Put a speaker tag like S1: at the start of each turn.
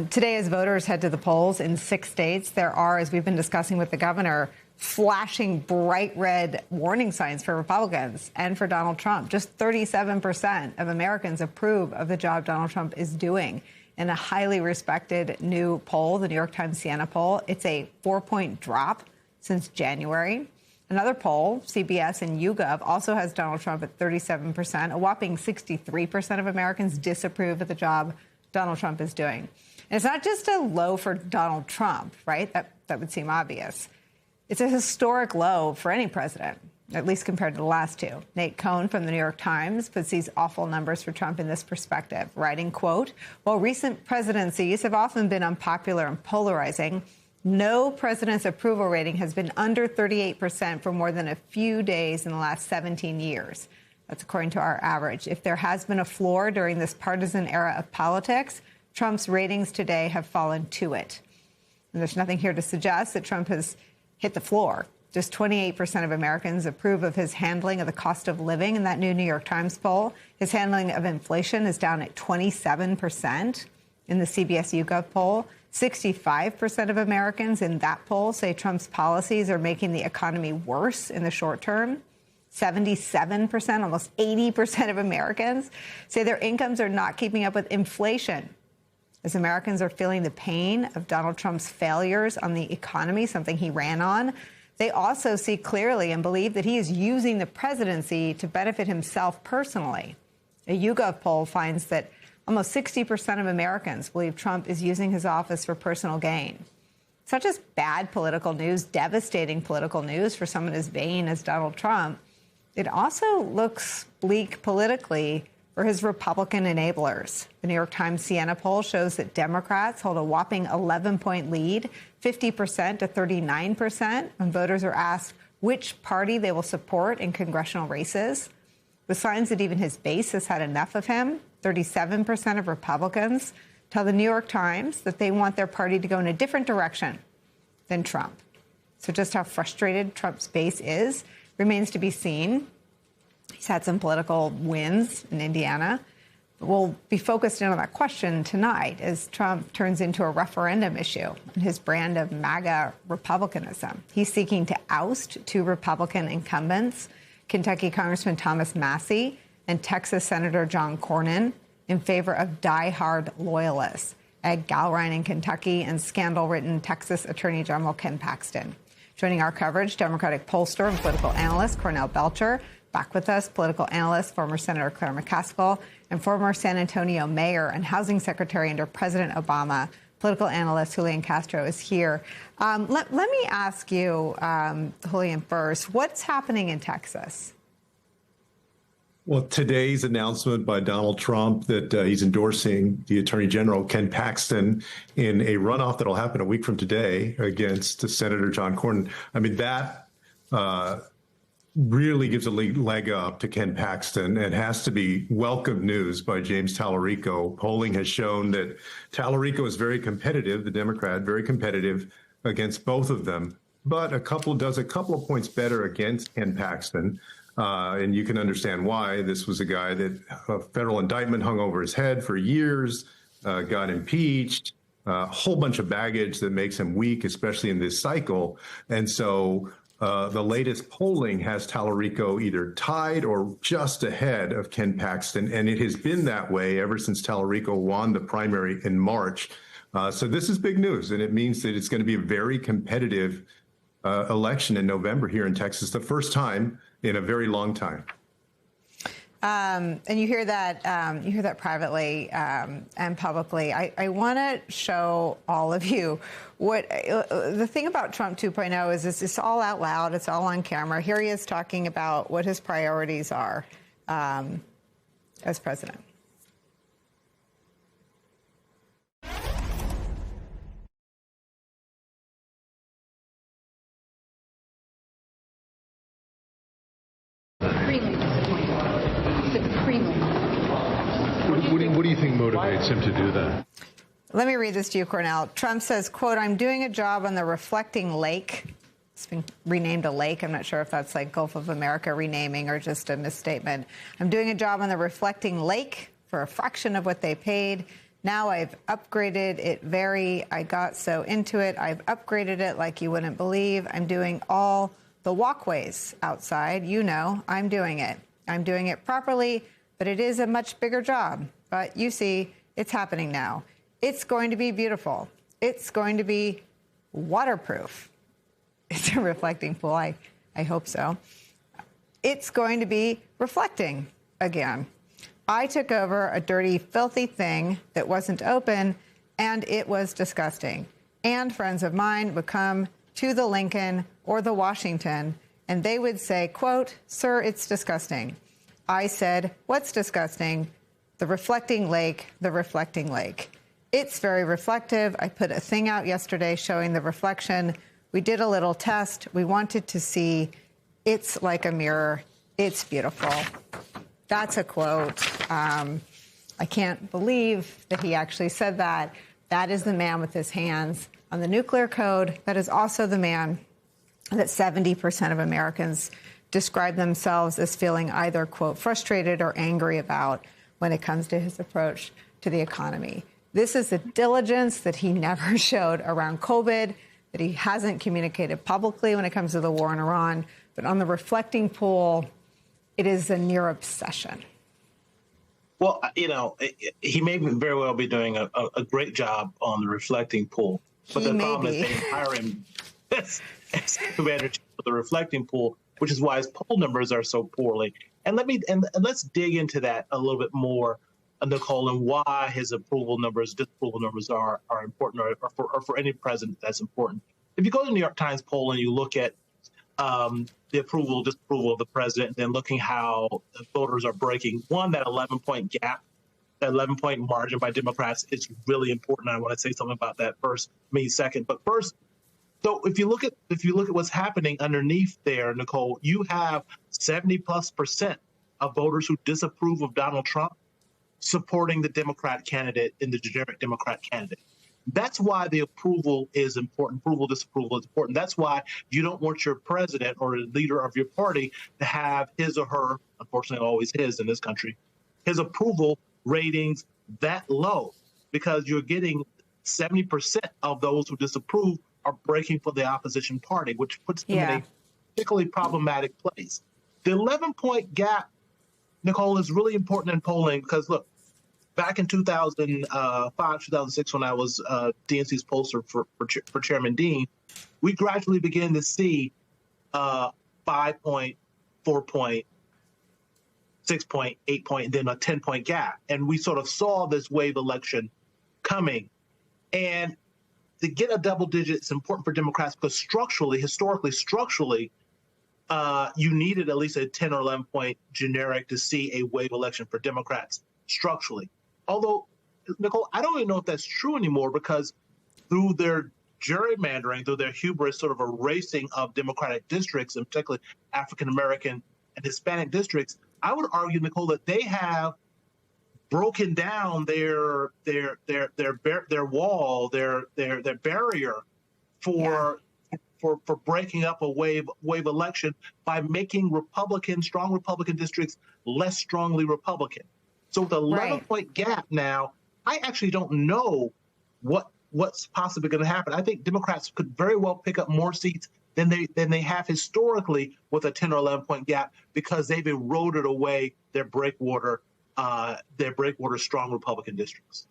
S1: Today, as voters head to the polls in 6 states, there are, as we've been discussing with the governor, flashing bright red warning signs for Republicans and for Donald Trump. Just 37% of Americans approve of the job Donald Trump is doing. In a highly respected new poll, the New York Times Siena poll, it's a 4-point drop since January. Another poll, CBS and YouGov, also has Donald Trump at 37%. A whopping 63% of Americans disapprove of the job Donald Trump is doing. And it's not just a low for Donald Trump, right? That would seem obvious. It's a historic low for any president, at least compared to the last two. Nate Cohn from the New York Times puts these awful numbers for Trump in this perspective, writing, quote, while recent presidencies have often been unpopular and polarizing, no president's approval rating has been under 38% for more than a few days in the last 17 years. That's according to our average. If there has been a floor during this partisan era of politics, Trump's ratings today have fallen to it. And there's nothing here to suggest that Trump has hit the floor. Just 28% of Americans approve of his handling of the cost of living in that new New York Times poll. His handling of inflation is down at 27%. In the CBS YouGov poll, 65% of Americans in that poll say Trump's policies are making the economy worse in the short term. 77%, almost 80% of Americans say their incomes are not keeping up with inflation. As Americans are feeling the pain of Donald Trump's failures on the economy, something he ran on, they also see clearly and believe that he is using the presidency to benefit himself personally. A YouGov poll finds that almost 60% of Americans believe Trump is using his office for personal gain. It's not just bad political news, devastating political news for someone as vain as Donald Trump. It also looks bleak politically for his Republican enablers. The New York Times Siena poll shows that Democrats hold a whopping 11-point lead, 50% to 39%, when voters are asked which party they will support in congressional races. With signs that even his base has had enough of him, 37% of Republicans tell the New York Times that they want their party to go in a different direction than Trump. So just how frustrated Trump's base is remains to be seen. He's had some political wins in Indiana. We'll be focused in on that question tonight as Trump turns into a referendum issue and his brand of MAGA Republicanism. He's seeking to oust two Republican incumbents, Kentucky Congressman Thomas Massie and Texas Senator John Cornyn, in favor of diehard loyalists, Ed Galrein in Kentucky and scandal-ridden Texas Attorney General Ken Paxton. Joining our coverage, Democratic pollster and political analyst Cornell Belcher. Back with us, political analyst, former Senator Claire McCaskill, and former San Antonio mayor and housing secretary under President Obama, political analyst Julian Castro is here. Let me ask you, Julian, first, what's happening in Texas?
S2: Well, today's announcement by Donald Trump that he's endorsing the Attorney General, Ken Paxton, in a runoff that'll happen a week from today against Senator John Cornyn. I mean, that really gives a leg up to Ken Paxton and has to be welcome news by James Tallarico. Polling has shown that Tallarico is very competitive, the Democrat, very competitive against both of them, but does a couple of points better against Ken Paxton. And you can understand why. This was a guy that a federal indictment hung over his head for years, got impeached, a whole bunch of baggage that makes him weak, especially in this cycle. And so the latest polling has Tallarico either tied or just ahead of Ken Paxton. And it has been that way ever since Tallarico won the primary in March. So this is big news, and it means that it's going to be a very competitive election in November here in Texas, the first time in a very long time.
S1: And you hear that privately and publicly. I want to show all of you what the thing about Trump 2.0 is. It's all out loud. It's all on camera. Here he is talking about what his priorities are as president.
S3: What do you think motivates him to do that?
S1: Let me read this to you, Cornell. Trump says, quote, I'm doing a job on the Reflecting Lake. It's been renamed a lake. I'm not sure if that's like Gulf of America renaming or just a misstatement. I'm doing a job on the Reflecting Lake for a fraction of what they paid. Now I've upgraded it I got so into it. I've upgraded it like you wouldn't believe. I'm doing all the walkways outside. You know, I'm doing it. I'm doing it properly, but it is a much bigger job. But you see, it's happening now. It's going to be beautiful. It's going to be waterproof. It's a reflecting pool. I hope so. It's going to be reflecting again. I took over a dirty, filthy thing that wasn't open, and it was disgusting. And friends of mine would come to the Lincoln or the Washington, and they would say, quote, "Sir, it's disgusting." I said, "What's disgusting?" The reflecting lake, the reflecting lake. It's very reflective. I put a thing out yesterday showing the reflection. We did a little test. We wanted to see. It's like a mirror. It's beautiful. That's a quote. I can't believe that he actually said that. That is the man with his hands on the nuclear code. That is also the man that 70% of Americans describe themselves as feeling either, quote, frustrated or angry about when it comes to his approach to the economy. This is the diligence that he never showed around COVID, that he hasn't communicated publicly when it comes to the war in Iran. But on the reflecting pool, it is a near obsession.
S4: Well, you know, he may very well be doing a great job on the reflecting pool. But the problem is they hire him as commander for the reflecting pool, which is why his poll numbers are so poorly. And let's dig into that a little bit more, Nicole, and why his disapproval numbers are important, or for any president that's important. If you go to the New York Times poll and you look at the approval, disapproval of the president, and then looking how voters are breaking, that 11-point gap, that 11-point margin by Democrats is really important. I want to say something about that second. But first, so if you look at what's happening underneath there, Nicole, you have 70+% of voters who disapprove of Donald Trump supporting the Democrat candidate in the generic Democrat candidate. That's why the approval is important. Approval, disapproval is important. That's why you don't want your president or the leader of your party to have his or her, unfortunately always his in this country, his approval ratings that low, because you're getting 70% of those who disapprove are breaking for the opposition party, which puts them in a particularly problematic place. The 11-point gap, Nicole, is really important in polling because, look, back in 2005, 2006, when I was DNC's pollster for Chairman Dean, we gradually began to see 5-point, 4-point, 6-point, 8-point, and then a 10-point gap. And we sort of saw this wave election coming. And to get a double digit is important for Democrats because historically, you needed at least a 10 or 11-point generic to see a wave election for Democrats structurally. Although, Nicole, I don't even know if that's true anymore because through their gerrymandering, through their hubris, sort of erasing of Democratic districts, and particularly African-American and Hispanic districts, I would argue, Nicole, that they have broken down their wall, their barrier for breaking up a wave election by making strong Republican districts less strongly Republican. So with a 11-point gap now, I actually don't know what's possibly going to happen. I think Democrats could very well pick up more seats than they have historically with a 10 or 11-point gap because they've eroded away their breakwater strong Republican districts.